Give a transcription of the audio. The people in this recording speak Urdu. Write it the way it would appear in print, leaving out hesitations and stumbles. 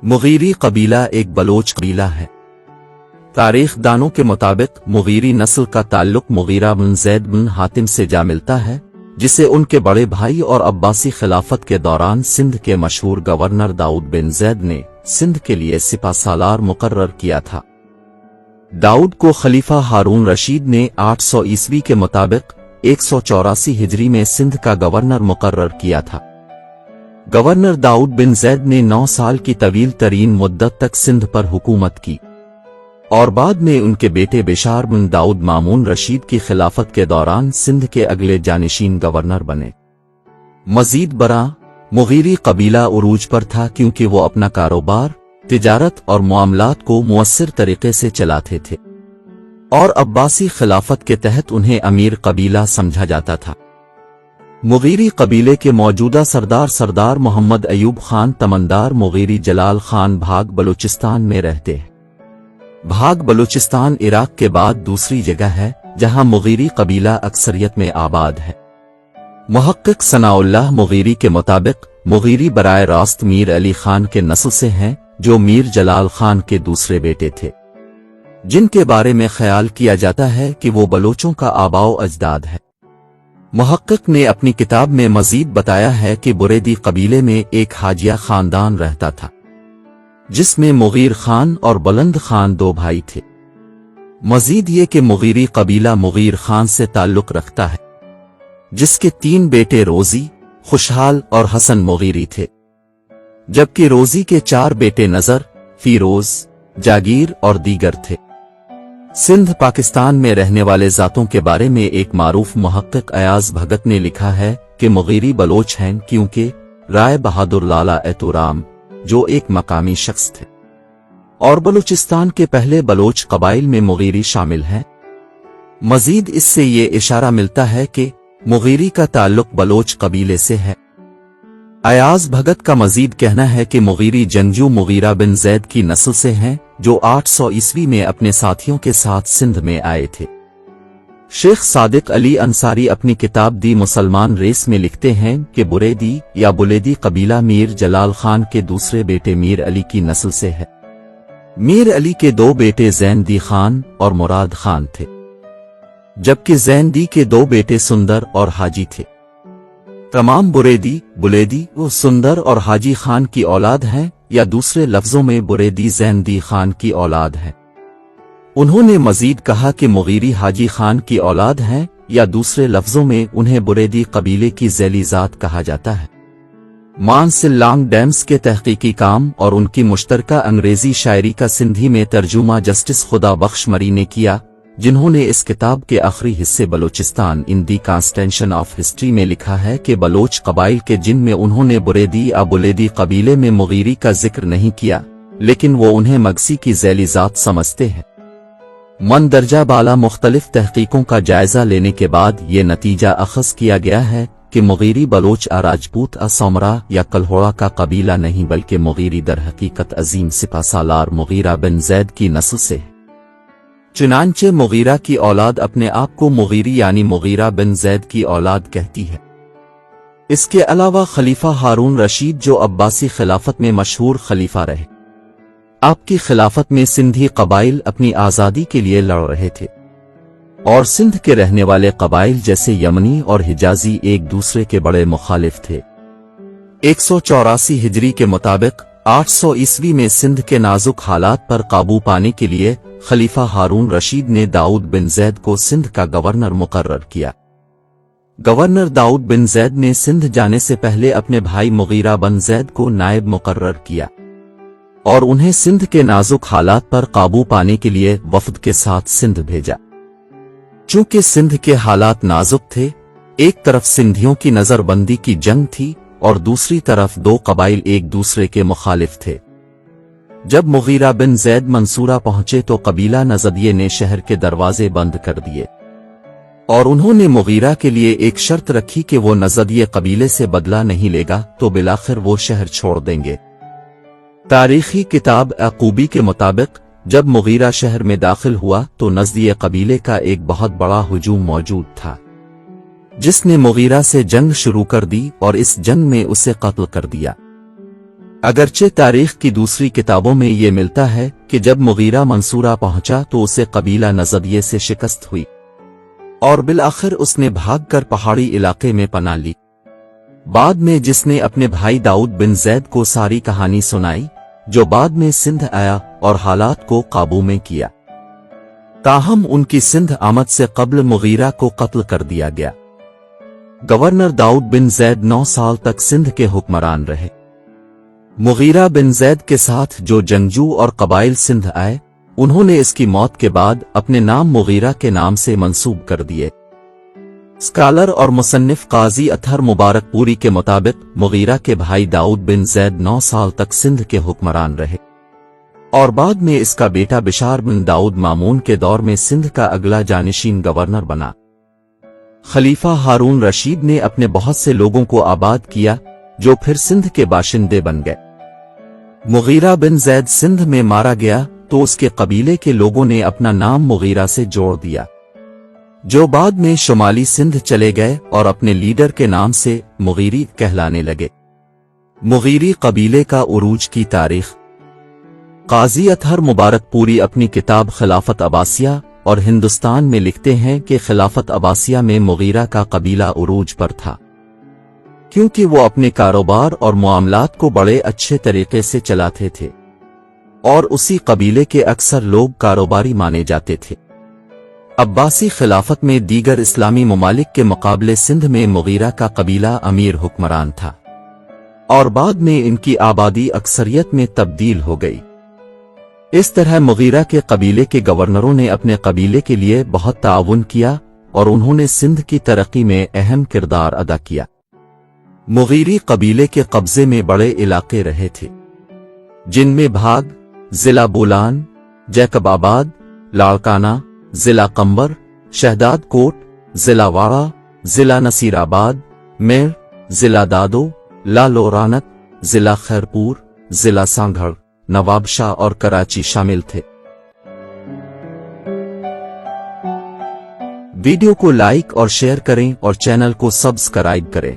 مغیری قبیلہ ایک بلوچ قبیلہ ہے۔ تاریخ دانوں کے مطابق مغیری نسل کا تعلق مغیرہ بن زید بن حاتم سے جا ملتا ہے، جسے ان کے بڑے بھائی اور عباسی خلافت کے دوران سندھ کے مشہور گورنر داؤد بن زید نے سندھ کے لیے سپہ سالار مقرر کیا تھا۔ داؤد کو خلیفہ ہارون رشید نے 800 عیسوی کے مطابق 184 ہجری میں سندھ کا گورنر مقرر کیا تھا۔ گورنر داؤد بن زید نے 9 سال کی طویل ترین مدت تک سندھ پر حکومت کی، اور بعد میں ان کے بیٹے بشار بن داؤد مامون رشید کی خلافت کے دوران سندھ کے اگلے جانشین گورنر بنے۔ مزید برآں مغیری قبیلہ عروج پر تھا کیونکہ وہ اپنا کاروبار، تجارت اور معاملات کو مؤثر طریقے سے چلاتے تھے، اور عباسی خلافت کے تحت انہیں امیر قبیلہ سمجھا جاتا تھا۔ مغیری قبیلے کے موجودہ سردار محمد ایوب خان تمندار مغیری جلال خان بھاگ بلوچستان میں رہتے ہیں۔ بھاگ بلوچستان عراق کے بعد دوسری جگہ ہے جہاں مغیری قبیلہ اکثریت میں آباد ہے۔ محقق ثناء اللہ مغیری کے مطابق مغیری براہ راست میر علی خان کے نسل سے ہیں، جو میر جلال خان کے دوسرے بیٹے تھے، جن کے بارے میں خیال کیا جاتا ہے کہ وہ بلوچوں کا آباء و اجداد ہے۔ محقق نے اپنی کتاب میں مزید بتایا ہے کہ بریدی قبیلے میں ایک حاجیہ خاندان رہتا تھا، جس میں مغیر خان اور بلند خان 2 بھائی تھے۔ مزید یہ کہ مغیری قبیلہ مغیر خان سے تعلق رکھتا ہے، جس کے 3 بیٹے روزی، خوشحال اور حسن مغیری تھے، جبکہ روزی کے 4 بیٹے نظر، فیروز، جاگیر اور دیگر تھے۔ سندھ پاکستان میں رہنے والے ذاتوں کے بارے میں ایک معروف محقق ایاز بھگت نے لکھا ہے کہ مغیری بلوچ ہیں کیونکہ رائے بہادر لالا ایتورام، جو ایک مقامی شخص تھے، اور بلوچستان کے پہلے بلوچ قبائل میں مغیری شامل ہیں۔ مزید اس سے یہ اشارہ ملتا ہے کہ مغیری کا تعلق بلوچ قبیلے سے ہے۔ ایاز بھگت کا مزید کہنا ہے کہ مغیری جنگجو مغیرہ بن زید کی نسل سے ہیں، جو 800 عیسوی میں اپنے ساتھیوں کے ساتھ سندھ میں آئے تھے۔ شیخ صادق علی انصاری اپنی کتاب دی مسلمان ریس میں لکھتے ہیں کہ بریدی یا بلیدی قبیلہ میر جلال خان کے دوسرے بیٹے میر علی کی نسل سے ہے۔ میر علی کے 2 بیٹے زین دی خان اور مراد خان تھے، جبکہ زین دی کے 2 بیٹے سندر اور حاجی تھے۔ تمام بلیدی وہ سندر اور حاجی خان کی اولاد ہیں، یا دوسرے لفظوں میں بریدی زین دی خان کی اولاد ہیں۔ انہوں نے مزید کہا کہ مغیری حاجی خان کی اولاد ہیں، یا دوسرے لفظوں میں انہیں بریدی قبیلے کی ذیلی ذات کہا جاتا ہے۔ مانسل لانگ ڈیمز کے تحقیقی کام اور ان کی مشترکہ انگریزی شاعری کا سندھی میں ترجمہ جسٹس خدا بخش مری نے کیا، جنہوں نے اس کتاب کے آخری حصے بلوچستان ان دی کانسٹیٹیوشن آف ہسٹری میں لکھا ہے کہ بلوچ قبائل کے جن میں انہوں نے بریدی یا بلیدی قبیلے میں مغیری کا ذکر نہیں کیا، لیکن وہ انہیں مگسی کی ذیلی ذات سمجھتے ہیں۔ مندرجہ بالا مختلف تحقیقوں کا جائزہ لینے کے بعد یہ نتیجہ اخذ کیا گیا ہے کہ مغیری بلوچ راجپوت سومرا یا کلہوڑا کا قبیلہ نہیں، بلکہ مغیری در حقیقت عظیم سپہ سالار مغیرہ بن زید کی نسل سے ہے۔ چنانچہ مغیرہ کی اولاد اپنے آپ کو مغیری یعنی مغیرہ بن زید کی اولاد کہتی ہے۔ اس کے علاوہ خلیفہ ہارون رشید جو عباسی خلافت میں مشہور خلیفہ رہے، آپ کی خلافت میں سندھی قبائل اپنی آزادی کے لیے لڑ رہے تھے، اور سندھ کے رہنے والے قبائل جیسے یمنی اور حجازی ایک دوسرے کے بڑے مخالف تھے۔ 184 ہجری کے مطابق 800 عیسوی میں سندھ کے نازک حالات پر قابو پانے کے لیے خلیفہ ہارون رشید نے داؤد بن زید کو سندھ کا گورنر مقرر کیا۔ گورنر داؤد بن زید نے سندھ جانے سے پہلے اپنے بھائی مغیرہ بن زید کو نائب مقرر کیا، اور انہیں سندھ کے نازک حالات پر قابو پانے کے لیے وفد کے ساتھ سندھ بھیجا۔ چونکہ سندھ کے حالات نازک تھے، ایک طرف سندھیوں کی نظر بندی کی جنگ تھی اور دوسری طرف 2 قبائل ایک دوسرے کے مخالف تھے۔ جب مغیرہ بن زید منصورہ پہنچے تو قبیلہ نزدیہ نے شہر کے دروازے بند کر دیے، اور انہوں نے مغیرہ کے لیے ایک شرط رکھی کہ وہ نزدیہ قبیلے سے بدلہ نہیں لے گا تو بالآخر وہ شہر چھوڑ دیں گے۔ تاریخی کتاب یعقوبی کے مطابق جب مغیرہ شہر میں داخل ہوا تو نزدیہ قبیلے کا ایک بہت بڑا ہجوم موجود تھا، جس نے مغیرہ سے جنگ شروع کر دی اور اس جنگ میں اسے قتل کر دیا۔ اگرچہ تاریخ کی دوسری کتابوں میں یہ ملتا ہے کہ جب مغیرہ منصورہ پہنچا تو اسے قبیلہ نزبیہ سے شکست ہوئی اور بالآخر اس نے بھاگ کر پہاڑی علاقے میں پناہ لی۔ بعد میں جس نے اپنے بھائی داؤد بن زید کو ساری کہانی سنائی، جو بعد میں سندھ آیا اور حالات کو قابو میں کیا، تاہم ان کی سندھ آمد سے قبل مغیرہ کو قتل کر دیا گیا۔ گورنر داؤد بن زید 9 سال تک سندھ کے حکمران رہے۔ مغیرہ بن زید کے ساتھ جو جنگجو اور قبائل سندھ آئے، انہوں نے اس کی موت کے بعد اپنے نام مغیرہ کے نام سے منسوب کر دیے۔ اسکالر اور مصنف قاضی اطہر مبارک پوری کے مطابق مغیرہ کے بھائی داؤد بن زید 9 سال تک سندھ کے حکمران رہے اور بعد میں اس کا بیٹا بشار بن داؤد مامون کے دور میں سندھ کا اگلا جانشین گورنر بنا۔ خلیفہ ہارون رشید نے اپنے بہت سے لوگوں کو آباد کیا جو پھر سندھ کے باشندے بن گئے۔ مغیرہ بن زید سندھ میں مارا گیا تو اس کے قبیلے کے لوگوں نے اپنا نام مغیرہ سے جوڑ دیا، جو بعد میں شمالی سندھ چلے گئے اور اپنے لیڈر کے نام سے مغیری کہلانے لگے۔ مغیری قبیلے کا عروج کی تاریخ۔ قاضی اطہر مبارک پوری اپنی کتاب خلافت عباسیہ اور ہندوستان میں لکھتے ہیں کہ خلافت عباسیہ میں مغیرہ کا قبیلہ عروج پر تھا، کیونکہ وہ اپنے کاروبار اور معاملات کو بڑے اچھے طریقے سے چلاتے تھے اور اسی قبیلے کے اکثر لوگ کاروباری مانے جاتے تھے۔ عباسی خلافت میں دیگر اسلامی ممالک کے مقابلے سندھ میں مغیرہ کا قبیلہ امیر حکمران تھا اور بعد میں ان کی آبادی اکثریت میں تبدیل ہو گئی۔ اس طرح مغیرہ کے قبیلے کے گورنروں نے اپنے قبیلے کے لیے بہت تعاون کیا اور انہوں نے سندھ کی ترقی میں اہم کردار ادا کیا۔ مغیری قبیلے کے قبضے میں بڑے علاقے رہے تھے، جن میں بھاگ، ضلع بولان، جیکب آباد، لاڑکانہ، ضلع قمبر، شہداد کوٹ، ضلع واڑہ، ضلع نصیر آباد، میر، ضلع دادو، لالورانت، ضلع خیرپور، ضلع سانگھڑ، نواب شاہ اور کراچی شامل تھے۔ ویڈیو کو لائک اور شیئر کریں اور چینل کو سبسکرائب کریں۔